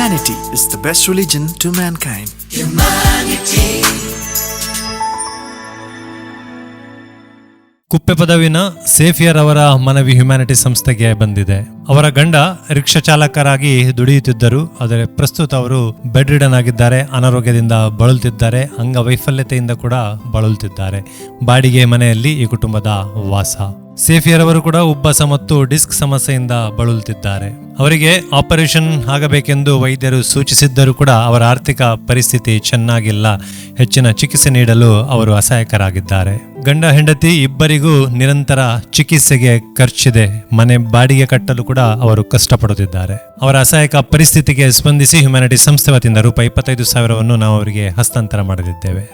Humanity is the best religion to mankind. ಕುಪ್ಪೆ ಪದವಿನ ಸೇಫಿಯರ್ ಅವರ ಮನವಿ humanity ಸಂಸ್ಥೆಗೆ ಬಂದಿದೆ. ಅವರ ಗಂಡ ರಿಕ್ಷಾ ಚಾಲಕರಾಗಿ ದುಡಿಯುತ್ತಿದ್ದರು. ಆದರೆ ಪ್ರಸ್ತುತ ಅವರು ಬೆಡ್ ರಿಡನ್ ಆಗಿದ್ದಾರೆ, ಅನಾರೋಗ್ಯದಿಂದ ಬಳಲುತ್ತಿದ್ದಾರೆ, ಅಂಗವೈಫಲ್ಯತೆಯಿಂದ ಕೂಡ ಬಳಲುತ್ತಿದ್ದಾರೆ. ಬಾಡಿಗೆ ಮನೆಯಲ್ಲಿ ಈ ಕುಟುಂಬದ ವಾಸ. ಸೇಫಿಯರ್ ಅವರು ಕೂಡ ಉಬ್ಬಸ ಮತ್ತು ಡಿಸ್ಕ್ ಸಮಸ್ಯೆಯಿಂದ ಬಳಲುತ್ತಿದ್ದಾರೆ. ಅವರಿಗೆ ಆಪರೇಷನ್ ಆಗಬೇಕೆಂದು ವೈದ್ಯರು ಸೂಚಿಸಿದ್ದರೂ ಕೂಡ ಅವರ ಆರ್ಥಿಕ ಪರಿಸ್ಥಿತಿ ಚೆನ್ನಾಗಿಲ್ಲ. ಹೆಚ್ಚಿನ ಚಿಕಿತ್ಸೆ ನೀಡಲು ಅವರು ಅಸಹಾಯಕರಾಗಿದ್ದಾರೆ. ಗಂಡ ಹೆಂಡತಿ ಇಬ್ಬರಿಗೂ ನಿರಂತರ ಚಿಕಿತ್ಸೆಗೆ ಖರ್ಚಿದೆ. ಮನೆ ಬಾಡಿಗೆ ಕಟ್ಟಲು ಕೂಡ ಅವರು ಕಷ್ಟಪಡುತ್ತಿದ್ದಾರೆ. ಅವರ ಅಸಹಾಯಕ ಪರಿಸ್ಥಿತಿಗೆ ಸ್ಪಂದಿಸಿ ಹ್ಯುಮ್ಯಾನಿಟಿ ಸಂಸ್ಥೆ ವತಿಯಿಂದ ರೂಪಾಯಿ 25,000 ನಾವು ಅವರಿಗೆ ಹಸ್ತಾಂತರ ಮಾಡಲಿದ್ದೇವೆ.